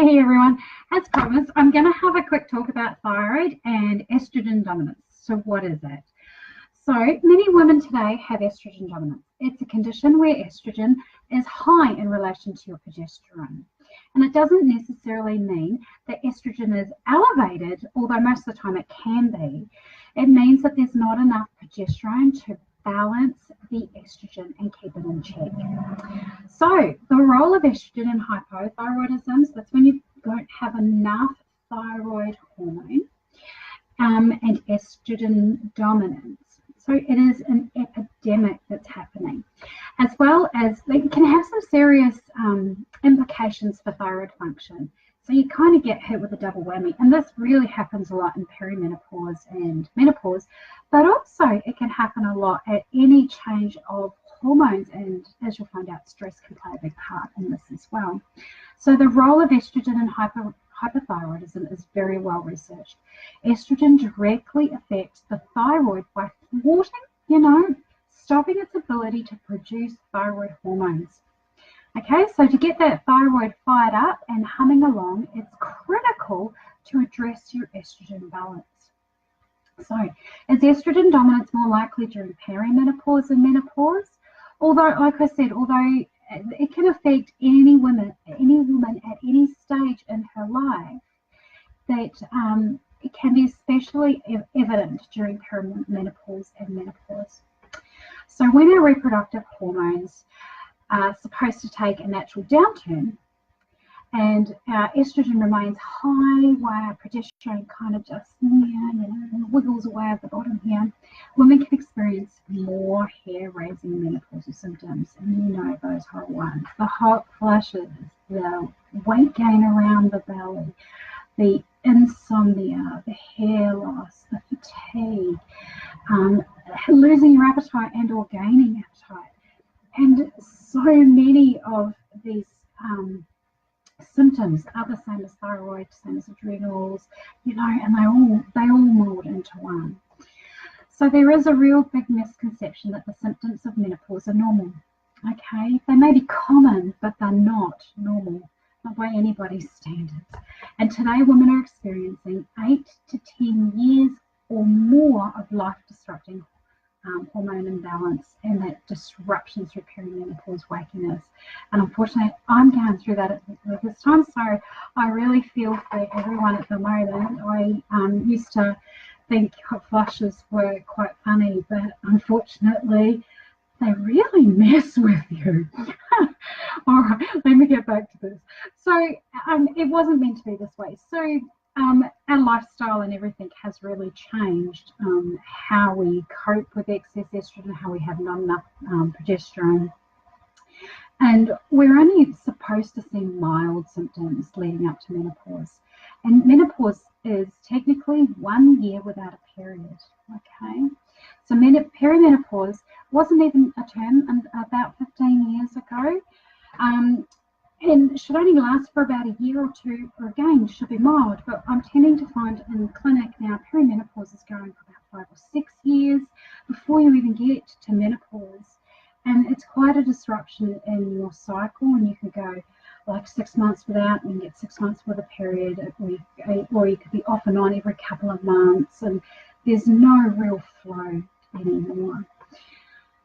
Hey everyone, as promised, I'm going to have a quick talk about thyroid and estrogen dominance. So what is it? So many women today have estrogen dominance. It's a condition where estrogen is high in relation to your progesterone. And it doesn't necessarily mean that estrogen is elevated, although most of the time it can be. It means that there's not enough progesterone to balance the estrogen and keep it in check. So the role of estrogen in hypothyroidism, so that's when you don't have enough thyroid hormone, and estrogen dominance. So it is an epidemic that's happening, as well as it can have some serious implications for thyroid function. So you kind of get hit with a double whammy, and this really happens a lot in perimenopause and menopause, but also it can happen a lot at any change of hormones, and as you'll find out, stress can play a big part in this as well. So the role of estrogen in hypothyroidism is very well researched. Estrogen directly affects the thyroid by thwarting, stopping its ability to produce thyroid hormones. Okay, so to get that thyroid fired up and humming along, it's critical to address your estrogen balance. So is estrogen dominance more likely during perimenopause and menopause? Although, like I said, it can affect any woman at any stage in her life, that it can be especially evident during perimenopause and menopause. So when our reproductive hormones are supposed to take a natural downturn and our estrogen remains high while our progesterone kind of just wiggles away at the bottom here, women can experience more hair-raising menopausal symptoms, and those horrible ones: the hot flushes, the weight gain around the belly, the insomnia, the hair loss, the fatigue, losing your appetite and or gaining appetite. And so many of these symptoms are the same as thyroid, same as adrenals, and they all mold into one. So there is a real big misconception that the symptoms of menopause are normal. Okay, they may be common, but they're not normal, not by anybody's standards. And today women are experiencing 8 to 10 years or more of life-disrupting hormone imbalance and that disruption through perimenopause wakiness. And unfortunately, I'm going through that at this time, so I really feel for everyone at the moment. I used to think hot flushes were quite funny, but unfortunately, they really mess with you. All right, let me get back to this. So it wasn't meant to be this way. So our lifestyle and everything has really changed how we cope with excess estrogen, how we have not enough progesterone. And we're only supposed to see mild symptoms leading up to menopause. And menopause is technically 1 year without a period, okay? So perimenopause wasn't even a term about 15 years ago. And should only last for about a year or two, or again, should be mild. But I'm tending to find in clinic now, perimenopause is going for about 5 or 6 years before you even get to menopause. And it's quite a disruption in your cycle, and you can go like 6 months without and get 6 months with a period, or you could be off and on every couple of months, and there's no real flow anymore.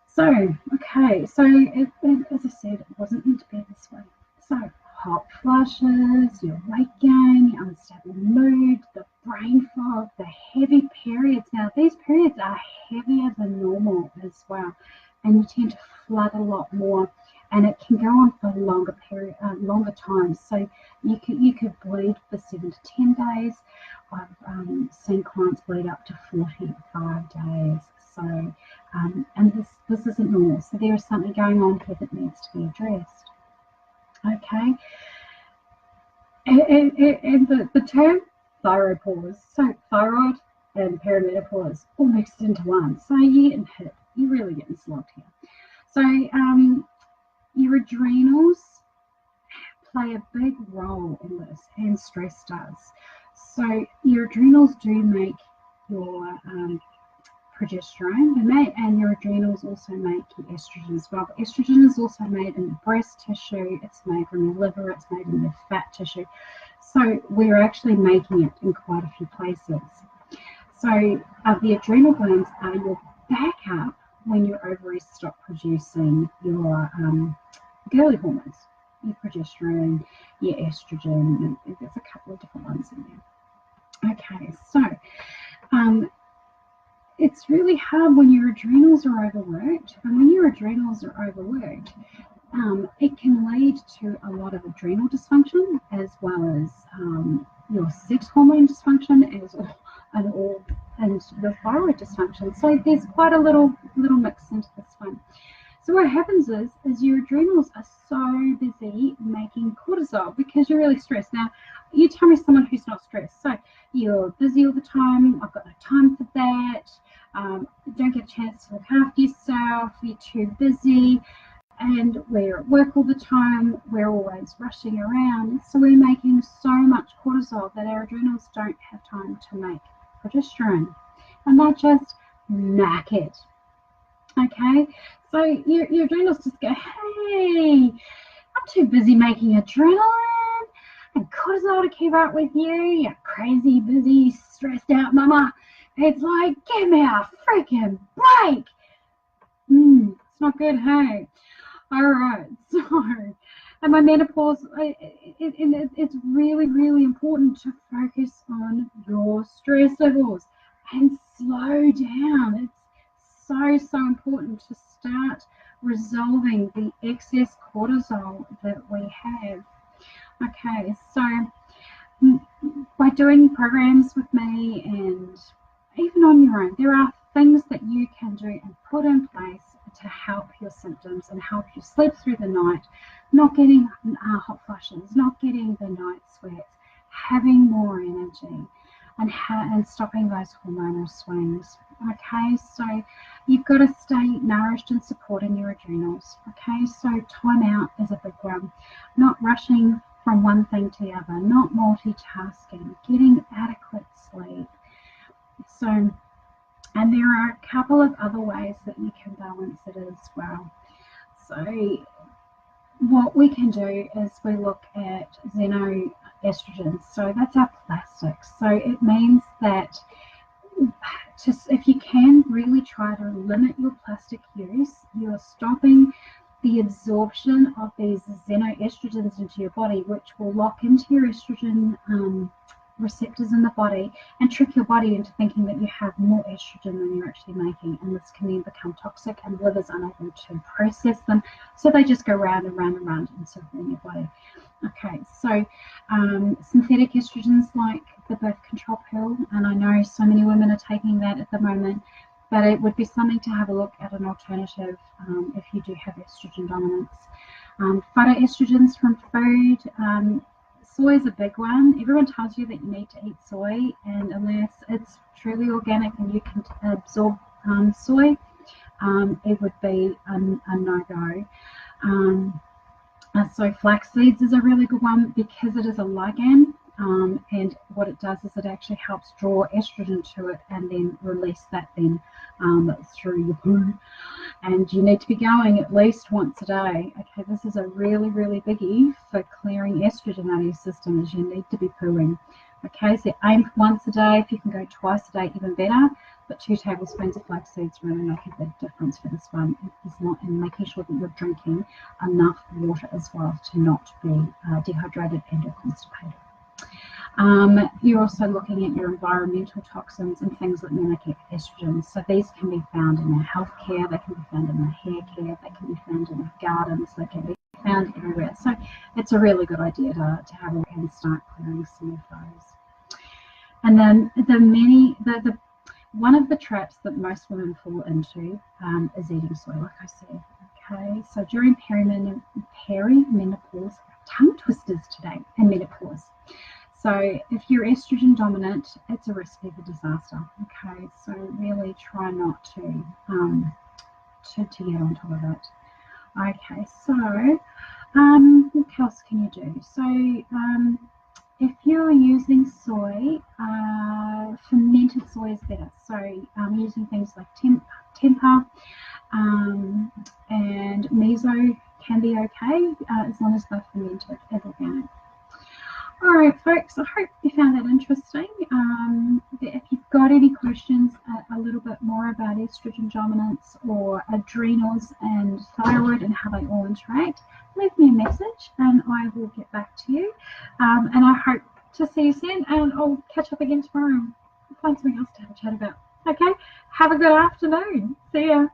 So, okay, so as I said, it wasn't meant to be this way. So, hot flushes, your weight gain, your unstable mood, the brain fog, the heavy periods. Now, these periods are heavier than normal as well, and you tend to flood a lot more, and it can go on for longer times. So you could bleed for 7 to 10 days. I've seen clients bleed up to 45 days. So, and this isn't normal. So there is something going on here that needs to be addressed. Okay, and the term thyroid pause, so thyroid and perimenopause all mixed into one. So you're getting hit, you're really getting slogged here. So your adrenals play a big role in this, and stress does. So your adrenals do make your progesterone, and your adrenals also make your estrogen as well. But estrogen is also made in the breast tissue, it's made from your liver, it's made in your fat tissue. So we're actually making it in quite a few places. So the adrenal glands are your backup when your ovaries stop producing your girly hormones, your progesterone, your estrogen, and there's a couple of different ones in there. Okay, so it's really hard when your adrenals are overworked, and when your adrenals are overworked, it can lead to a lot of adrenal dysfunction as well as your sex hormone dysfunction and the thyroid dysfunction. So there's quite a little mix into this one. So what happens is your adrenals are so busy making cortisol because you're really stressed. Now, you tell me someone who's not stressed. So you're busy all the time. I've got no time for that. Don't get a chance to look after yourself. You're too busy. And we're at work all the time. We're always rushing around. So we're making so much cortisol that our adrenals don't have time to make progesterone. And they're just knackered. Okay, so your adrenals just go, hey, I'm too busy making adrenaline and cortisol to keep up with you, you crazy, busy, stressed out mama. It's like, give me a freaking break. It's not good, hey? All right, so, and my menopause, it's really, really important to focus on your stress levels and slow down. It's so important to start resolving the excess cortisol that we have. Okay, so by doing programs with me and even on your own, there are things that you can do and put in place to help your symptoms and help you sleep through the night, not getting hot flushes, not getting the night sweats, having more energy, and stopping those hormonal swings. Okay, so you've got to stay nourished and supporting your adrenals. Okay, so time out is a big one. Not rushing from one thing to the other, not multitasking, getting adequate sleep. So, and there are a couple of other ways that you can balance it as well. So what we can do is we look at xenoestrogens. So that's our plastics. So it means that if you can really try to limit your plastic use, you're stopping the absorption of these xenoestrogens into your body, which will lock into your estrogen receptors in the body and trick your body into thinking that you have more estrogen than you're actually making, and this can then become toxic and the liver's unable to process them, so they just go round and round and round in circle in your body. Okay, so synthetic estrogens like the birth control pill, and I know so many women are taking that at the moment, but it would be something to have a look at an alternative if you do have estrogen dominance. Phytoestrogens from food. Soy is a big one. Everyone tells you that you need to eat soy, and unless it's truly organic and you can absorb soy, it would be a no-go. So flax seeds is a really good one because it is a ligand, and what it does is it actually helps draw estrogen to it and then release that then through your poo. And you need to be going at least once a day. Okay, this is a really, really biggie for clearing estrogen out of your system, is you need to be pooing. Okay, so aim for once a day. If you can go twice a day, even better. But 2 tablespoons of flax seeds really make a big difference for this one. It's not in making sure that you're drinking enough water as well to not be dehydrated and or constipated. You're also looking at your environmental toxins and things that mimic estrogens. So these can be found in our healthcare, they can be found in our hair care, they can be found in our gardens, they can be found everywhere. So it's a really good idea to have a look and start clearing some of those. And then one of the traps that most women fall into is eating soy, like I said. Okay, so during perimenopause, tongue twisters today, and menopause. So if you're estrogen dominant, it's a recipe for disaster. Okay, so really try not to get on top of it. Okay, so what else can you do? So if you're using soy, fermented is always better. So using things like temper and meso can be okay as long as they're fermented as organic. All right, folks, I hope you found that interesting. If you've got any questions a little bit more about estrogen dominance or adrenals and thyroid and how they all interact, leave me a message and I will get back to you. And I hope to see you soon, and I'll catch up again tomorrow. I'll find something else to have a chat about. Okay, have a good afternoon. See ya.